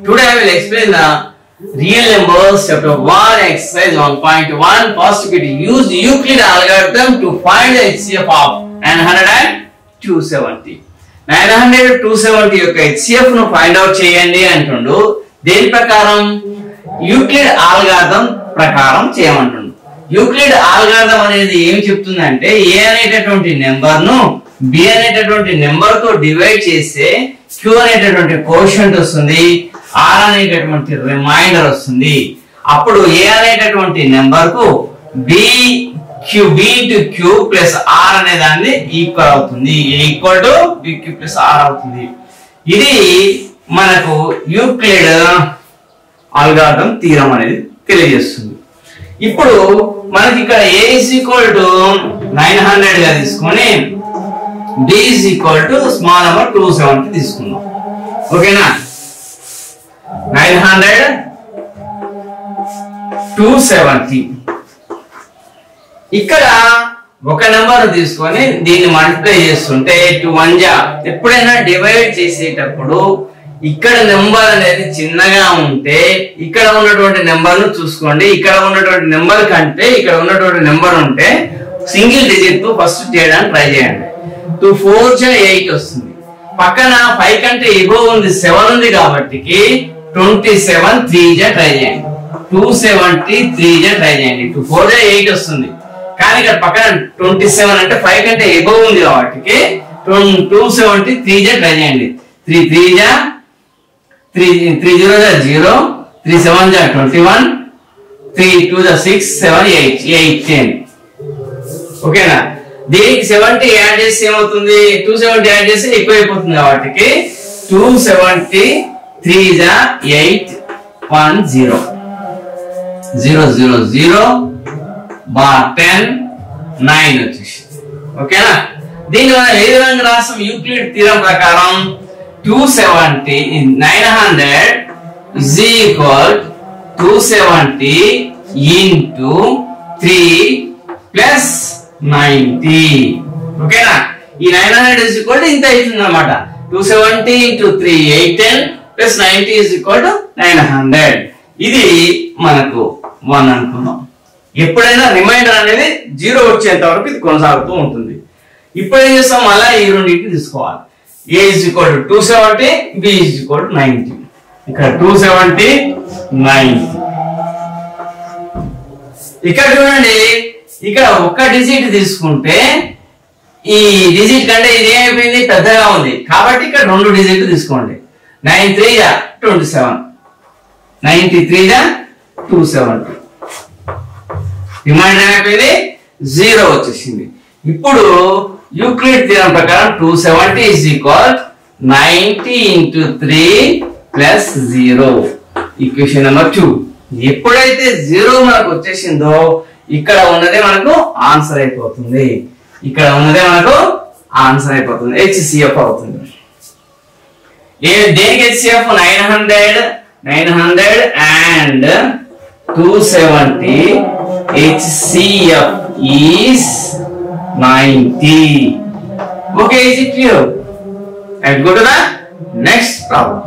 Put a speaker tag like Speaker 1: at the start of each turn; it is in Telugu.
Speaker 1: Today I will explain the real numbers chapter 1 exercise 1.1. First we use Euclid algorithm to find the HCF of 900 and 270. 900 270 యొక్క HCF ను ఫైండ్ అవుట్ చేయండి అంటుండు. దేని ప్రకారం? యూక్లిడ్ ఆల్గారిథం ప్రకారం చేయమంటుండు. యూక్లిడ్ ఆల్గారిథం అనేది ఏం చెప్తుందంటే a అనేటటువంటి నెంబర్ ను b అనేటటువంటి నెంబర్ తో డివైడ్ చేస్తే q అనేటటువంటి కోషంట్ వస్తుంది, r అనేటటువంటి రిమైండర్ వస్తుంది. అప్పుడు a అనేటటువంటి నెంబర్ కు b into q plus r అనే దాన్ని ఈక్వల్ అవుతుంది. a equal to bq plus r అవుతుంది. ఇది మనకు యూక్లిడ్ ఆల్గారిథం థీరం అనేది తెలియజేస్తుంది. ఇప్పుడు మనకి ఇక్కడ a is equal to 900 గా తీసుకొని b is equal to small number 270 తీసుకుందాం. ఓకేనా? 900 270 ఇక్కడ ఒక నెంబర్ తీసుకొని దీన్ని మల్టిప్లై చేస్తుంటే 2 1 జా ఎప్పుడైనా డివైడ్ చేసేటప్పుడు ఇక్కడ నెంబర్ అనేది చిన్నగా ఉంటే ఇక్కడ ఉన్నటువంటి నెంబర్ ను చూసుకోండి. ఇక్కడ ఉన్నటువంటి నెంబర్ కంటే ఇక్కడ ఉన్నటువంటి నెంబర్ ఉంటే సింగిల్ డిజిట్ తో ఫస్ట్ చేయడానికి ట్రై చేయండి. 2 4 జా 8 వస్తుంది. పక్కన 5 కంటే ఎబో ఉంది 7 ఉంది కాబట్టి 27 3 జా ట్రై చేయండి. 273 జా ట్రై చేయండి. 2 4 జా 8 వస్తుంది. కానీ ఇక్కడ పక్కన 27 అంటే 5 కంటే ఎబో ఉంది కాబట్టి 273 జా ట్రై చేయండి. 3 3 జా 3 0 జా 0, 3 7 జా 21, 3 2 జా 6 7 8 8 10. ఓకేనా? దీనికి 70 యాడ్ చేస్తే ఏమవుతుంది? 270 యాడ్ చేస్తే ఎక్కువ అయిపోతుంది కాబట్టి 273 జా 8 1 0 0 0 0 10 9 వచ్చేసి. ఓకేనా? దీన్ని మనం ఏ విధంగా రాస్తాం? యూక్లిడ్ థీరం ప్రకారం 270 900 is equal 270 into 3 plus 90. ఓకేనా? ఈ 900 is equal to ఇంత అవుతుంది అన్నమాట. 270 into 3 810 plus 90 is equal to 900. ఇది మనకు 1 అనుకున్నాం. ఎప్పుడైనా రిమైండర్ అనేది 0 వచ్చేంత వరకు ఇది కొనసాగుతూ ఉంటుంది. ఇప్పుడు ఏం చేస్తాం? మళ్ళీ ఈ రెండింటిని తీసుకోవాలి. a is equal to 270, b is equal to 90. ఇక్కడ 270 90. ఇక్కడ చూడండి, ఇక్కడ ఒక్క డిజిట్ తీసుకుంటే ఈ డిజిట్ కంటే ఇది ఏమైపోయింది? పెద్దగా ఉంది కాబట్టి ఇక్కడ 2 డిజిట్లు తీసుకోండి. 9 3 జా 27, 93 జా 270. రిమైండర్ ఏమైపోయింది? 0 వచ్చేసింది. ఇప్పుడు యూక్లిడ్ థీరం ప్రకారం 270 is equal 90 into 3 plus 0. Equation number 2. ఎప్పుడైతే 0 మనకు వచ్చేసిందో ఇక్కడ ఉన్నదే మనకు ఆన్సర్ అయిపోతుంది. ఇక్కడ ఉన్నదే మనకు ఆన్సర్ అయిపోతుంది. HCF అవుతుంది. దేనికి HCF? 900 and 270 HCF is 90. Okay, is it clear? Let's go to the next problem.